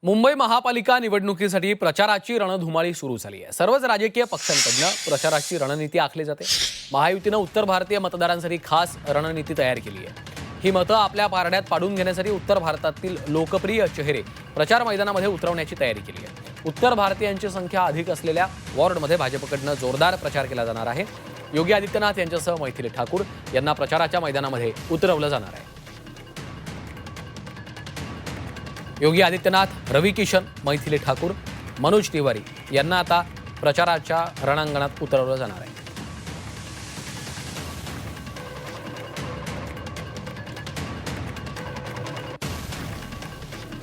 मुंबई महापालिका निवडणुकीसाठी प्रचाराची रणधुमाळी सुरू झाली आहे। सर्वच राजकीय पक्षांकडून प्रचाराची रणनीती आखली जाते। महायुतीने उत्तर भारतीय मतदारांसाठी खास रणनीती तयार केली आहे। ही मतं आपल्या पारड्यात पाडून घेण्यासाठी उत्तर भारतातील लोकप्रिय चेहरे प्रचार मैदानामध्ये उतरवण्याची तयारी केली आहे। उत्तर भारतीयांची संख्या अधिक असलेल्या वॉर्डमध्ये भाजपकडून जोरदार प्रचार केला जाणार आहे। योगी आदित्यनाथ यांच्यासह मैथिली ठाकूर यांना प्रचाराच्या मैदानामध्ये उतरवलं जाणार आहे। योगी आदित्यनाथ, रवी किशन, मैथिली ठाकूर, मनोज तिवारी यांना आता प्रचाराच्या रणांगणात उतरवलं जाणार आहे।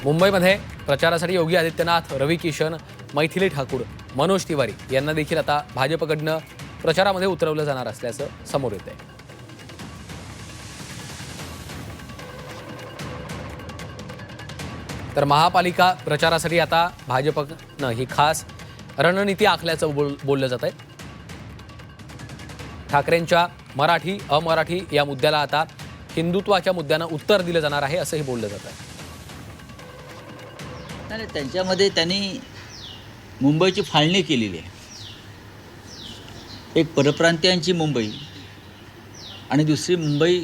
मुंबईमध्ये प्रचारासाठी योगी आदित्यनाथ, रवी किशन, मैथिली ठाकूर, मनोज तिवारी यांना देखील आता भाजपकडून प्रचारामध्ये उतरवलं जाणार असल्याचं समोर येत आहे। तर महापालिका प्रचारासाठी आता भाजपनं ही खास रणनीती आखल्याचं बोललं जात आहे। ठाकरेंच्या मराठी अमराठी या मुद्द्याला आता हिंदुत्वाच्या मुद्द्यानं उत्तर दिलं जाणार आहे असंही बोललं जात आहे। नाही, त्यांच्यामध्ये त्यांनी मुंबईची फाळणी केलेली आहे। एक परप्रांतीयांची मुंबई आणि दुसरी मुंबई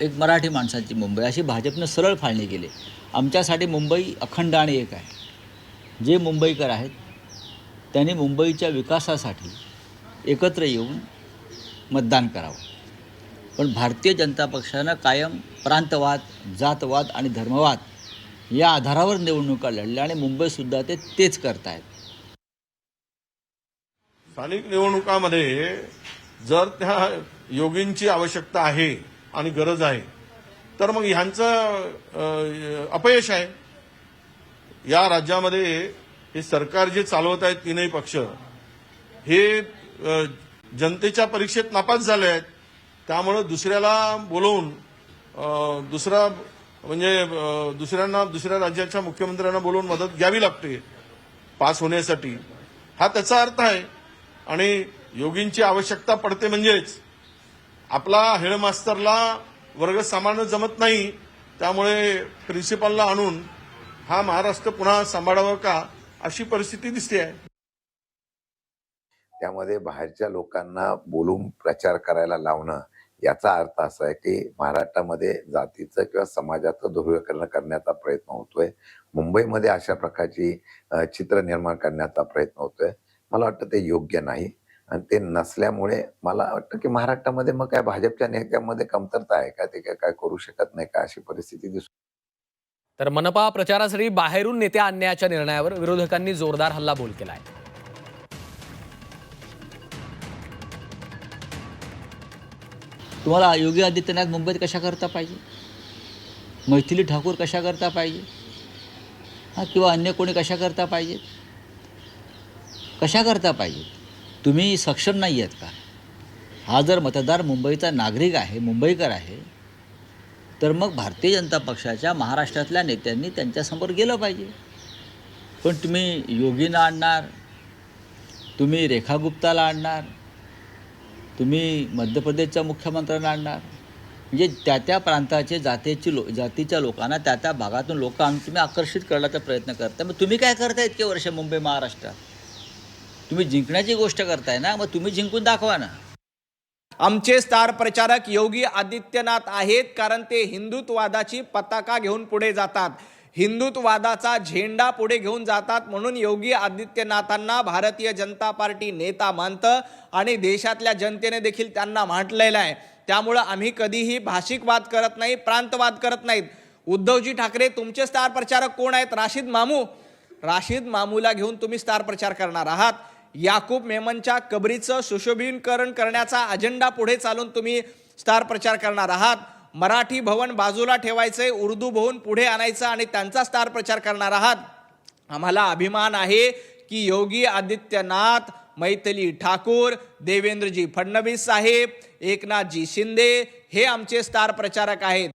एक मराठी माणसांची मुंबई अशी भाजपनं सरळ फाळणी केली। आमच्यासाठी मुंबई अखंड आणि एक आहे। जे मुंबईकर आहेत त्यांनी मुंबईच्या विकासासाठी एकत्र येऊन मतदान करावं। पण भारतीय जनता पक्षानं कायम प्रांतवाद, जातवाद आणि धर्मवाद या आधारावर निवडणुका लढल्या आणि मुंबईसुद्धा तेच करतायत। स्थानिक निवडणुकामध्ये जर त्या योगींची आवश्यकता आहे आणि गरज आहे तर मग ह्यांचं अपयश आहे। या राज्यामध्ये हे सरकार जे चालवत आहेत तीनही पक्ष हे जनतेच्या परीक्षेत नापास झाले आहेत। त्यामुळे दुसऱ्याला बोलवून दुसऱ्या राज्याच्या मुख्यमंत्र्यांना बोलवून मदत घ्यावी लागते पास होण्यासाठी, हा त्याचा अर्थ आहे। आणि योगींची आवश्यकता पडते म्हणजेच आपला हेडमास्टरला वर्ग सांभाळणं जमत नाही, त्यामुळे प्रिन्सिपलला आणून हा महाराष्ट्र पुन्हा सांभाळावा का अशी परिस्थिती दिसते आहे। त्यामध्ये बाहेरच्या लोकांना बोलून प्रचार करायला लावणं याचा अर्थ असा आहे की महाराष्ट्रामध्ये जातीचं किंवा समाजाचं ध्रुवीकरण करण्याचा प्रयत्न होतोय। मुंबईमध्ये अशा प्रकारची चित्र निर्माण करण्याचा प्रयत्न होतोय। मला वाटतं ते योग्य नाही आणि ते नसल्यामुळे मला वाटतं की महाराष्ट्रामध्ये मग काय भाजपच्या नेत्यांमध्ये कमतरता आहे का, ते काय करू शकत नाही का अशी परिस्थिती दिसते। तर मनपा प्रचारासाठी बाहेरून नेते आणण्याच्या निर्णयावर विरोधकांनी जोरदार हल्लाबोल केला आहे। तुम्हाला योगी आदित्यनाथ मुंबईत कशा करता पाहिजे, मैथिली ठाकूर कशा करता पाहिजे, किंवा अन्य कोणी कशा करता पाहिजे, कशा करता पाहिजे? तुम्ही सक्षम नाही आहेत का? हा जर मतदार मुंबईचा नागरिक आहे, मुंबईकर आहे, तर मग भारतीय जनता पक्षाच्या महाराष्ट्रातल्या नेत्यांनी त्यांच्यासमोर गेलं पाहिजे। पण तुम्ही योगींना आणणार, तुम्ही रेखा गुप्ताला आणणार, तुम्ही मध्य प्रदेशच्या मुख्यमंत्र्यांना आणणार, म्हणजे त्या प्रांताचे जातीच्या लोकांना त्या भागातून लोक आणून तुम्ही आकर्षित करण्याचा प्रयत्न करताय। मग तुम्ही काय करताय इतके वर्ष मुंबई महाराष्ट्रात? तुम्ही जिंकण्याची गोष्ट करताय ना, मग तुम्ही जिंकून दाखवा ना। आमचे स्टार प्रचारक योगी आदित्यनाथ आहेत, कारण ते हिंदुत्ववादाची पताका घेऊन पुढे जातात, हिंदुत्ववादाचा झेंडा पुढे घेऊन जातात। म्हणून योगी आदित्यनाथांना भारतीय जनता पार्टी नेता मानतं आणि देशातल्या जनतेने देखील त्यांना म्हटलेलं आहे। त्यामुळे आम्ही कधीही भाषिक वाद करत नाही, प्रांतवाद करत नाहीत। उद्धवजी ठाकरे तुमचे स्टार प्रचारक कोण आहेत? राशिद मामूला घेऊन तुम्ही स्टार प्रचार करणार आहात। याकूब मेमनच्या कबरीचं सुशोभीकरण करण्याचा अजेंडा पुढे चालून तुम्ही स्टार प्रचार करणार आहात। मराठी भवन बाजूला ठेवायचे, उर्दू भवन पुढे आणायचं आणि त्यांचा स्टार प्रचार करणार आहात। आम्हाला अभिमान आहे की योगी आदित्यनाथ, मैथिली ठाकूर, देवेंद्रजी फडणवीस साहेब, एकनाथजी शिंदे हे आमचे स्टार प्रचारक आहेत।